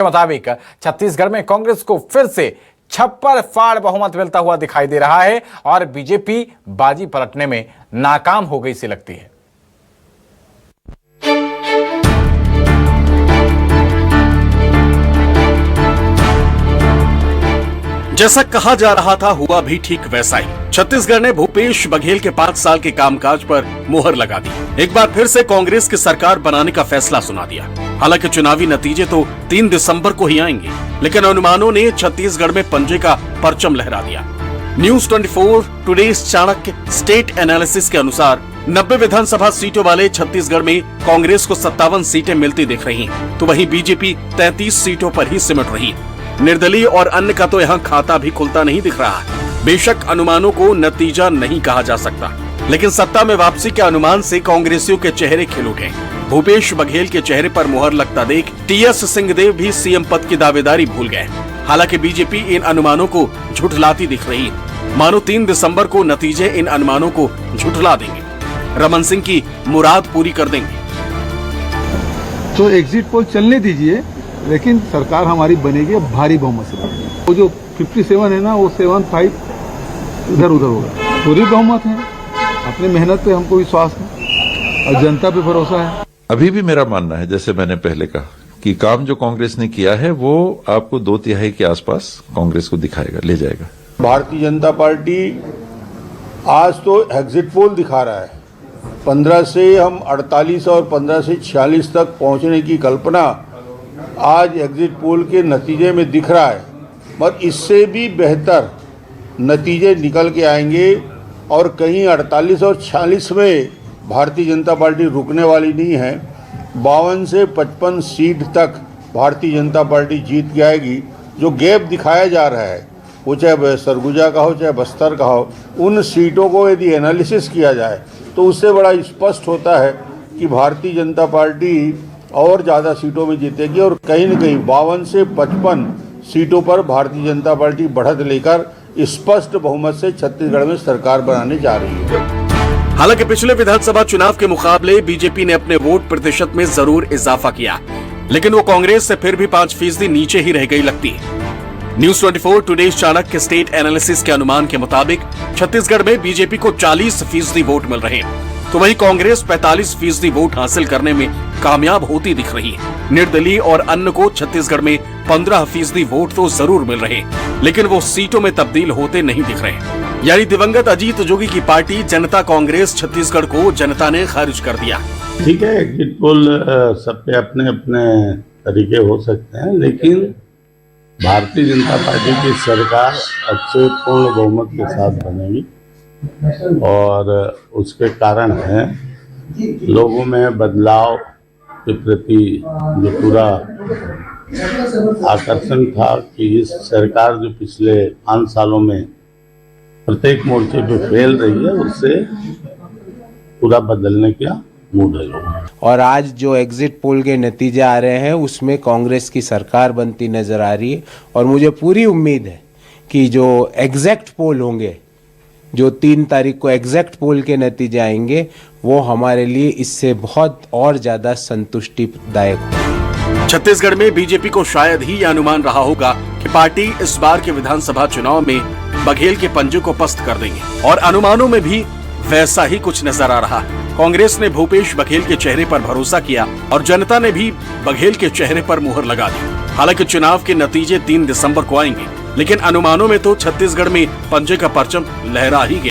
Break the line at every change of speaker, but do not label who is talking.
के मुताबिक छत्तीसगढ़ में कांग्रेस को फिर से छप्पर फाड़ बहुमत मिलता हुआ दिखाई दे रहा है और बीजेपी बाजी पलटने में नाकाम हो गई सी लगती है।
जैसा कहा जा रहा था हुआ भी ठीक वैसा ही। छत्तीसगढ़ ने भूपेश बघेल के 5 साल के कामकाज पर मुहर लगा दी। एक बार फिर से कांग्रेस की सरकार बनाने का फैसला सुना दिया। हालांकि चुनावी नतीजे तो 3 दिसंबर को ही आएंगे, लेकिन अनुमानों ने छत्तीसगढ़ में पंजे का परचम लहरा दिया। News 24 today's Chanakya state analysis के अनुसार 90 विधानसभा सीटों वाले छत्तीसगढ़ में कांग्रेस को 57 सीटें मिलती दिख रही हैं, तो वहीं बीजेपी 33 सीटों पर ही सिमट रही है। निर्दलीय और अन्य का तो यहाँ खाता भी खुलता नहीं दिख रहा है। बेशक अनुमानों को नतीजा नहीं कहा जा सकता, लेकिन सत्ता में वापसी के अनुमान से कांग्रेसियों के चेहरे खिल उठे। भूपेश बघेल के चेहरे पर मुहर लगता देख टीएस सिंहदेव भी सीएम पद की दावेदारी भूल गए। हालांकि बीजेपी इन अनुमानों को झुठलाती दिख रही है, मानो 3 दिसंबर को नतीजे इन अनुमानों को झुठला देंगे, रमन सिंह की मुराद पूरी कर देंगे।
तो एग्जिट पोल चलने दीजिए, लेकिन सरकार हमारी बनेगी भारी बहुमत से। वो जो 57 है ना, वो 75 इधर उधर होगा। पूरी बहुमत है, अपनी मेहनत पे हमको विश्वास है और जनता पे भरोसा है।
अभी भी मेरा मानना है, जैसे मैंने पहले कहा, कि काम जो कांग्रेस ने किया है वो आपको 2/3 के आसपास कांग्रेस को दिखाएगा, ले जाएगा।
भारतीय जनता पार्टी आज तो एग्जिट पोल दिखा रहा है। 15 से हम 48 और 15 से 46 तक पहुंचने की कल्पना आज एग्जिट पोल के नतीजे में दिख रहा है, मगर इससे भी बेहतर नतीजे निकल के आएंगे और कहीं 48 और 46 में भारतीय जनता पार्टी रुकने वाली नहीं है। 52 से 55 सीट तक भारतीय जनता पार्टी जीत के आएगी। जो गैप दिखाया जा रहा है, वो चाहे सरगुजा का हो चाहे बस्तर का हो, उन सीटों को यदि एनालिसिस किया जाए तो उससे बड़ा स्पष्ट होता है कि भारतीय जनता पार्टी और ज़्यादा सीटों में जीतेगी और कहीं न कहीं 52 से 55 सीटों पर भारतीय जनता पार्टी बढ़त लेकर स्पष्ट बहुमत से छत्तीसगढ़ में सरकार बनाने जा रही है।
हालांकि पिछले विधानसभा चुनाव के मुकाबले बीजेपी ने अपने वोट प्रतिशत में जरूर इजाफा किया, लेकिन वो कांग्रेस से फिर भी 5% नीचे ही रह गई लगती है। News 24 today's Chanakya state analysis के अनुमान के मुताबिक छत्तीसगढ़ में बीजेपी को 40% वोट मिल रहे हैं, तो वहीं कांग्रेस 45% वोट हासिल करने में कामयाब होती दिख रही है। निर्दलीय और अन्य को छत्तीसगढ़ में 15% वोट तो जरूर मिल रहे हैं, लेकिन वो सीटों में तब्दील होते नहीं दिख रहे। यानी दिवंगत अजीत जोगी की पार्टी जनता कांग्रेस छत्तीसगढ़ को जनता ने खारिज कर दिया।
ठीक है, एग्जिट पोल सब पे अपने अपने तरीके हो सकते हैं, लेकिन भारतीय जनता पार्टी की सरकार अच्छे पूर्ण बहुमत के साथ बनेगी और उसके कारण है लोगों में बदलाव के प्रति जो पूरा आकर्षण था कि इस सरकार जो पिछले 5 सालों में प्रत्येक मोर्चे पे फेल रही है, उससे पूरा बदलने का मूड है लोगों।
और आज जो एग्जिट पोल के नतीजे आ रहे हैं उसमें कांग्रेस की सरकार बनती नजर आ रही है और मुझे पूरी उम्मीद है कि जो एग्जैक्ट पोल होंगे, जो 3 तारीख को एग्जैक्ट पोल के नतीजे आएंगे, वो हमारे लिए इससे बहुत और ज्यादा संतुष्टिदायक होंगे।
छत्तीसगढ़ में बीजेपी को शायद ही यह अनुमान रहा होगा कि पार्टी इस बार के विधानसभा चुनाव में बघेल के पंजे को पस्त कर देंगे, और अनुमानों में भी वैसा ही कुछ नजर आ रहा है। कांग्रेस ने भूपेश बघेल के चेहरे पर भरोसा किया और जनता ने भी बघेल के चेहरे पर मुहर लगा दी। हालांकि चुनाव के नतीजे 3 दिसंबर को आएंगे, लेकिन अनुमानों में तो छत्तीसगढ़ में पंजे का परचम लहरा ही गया।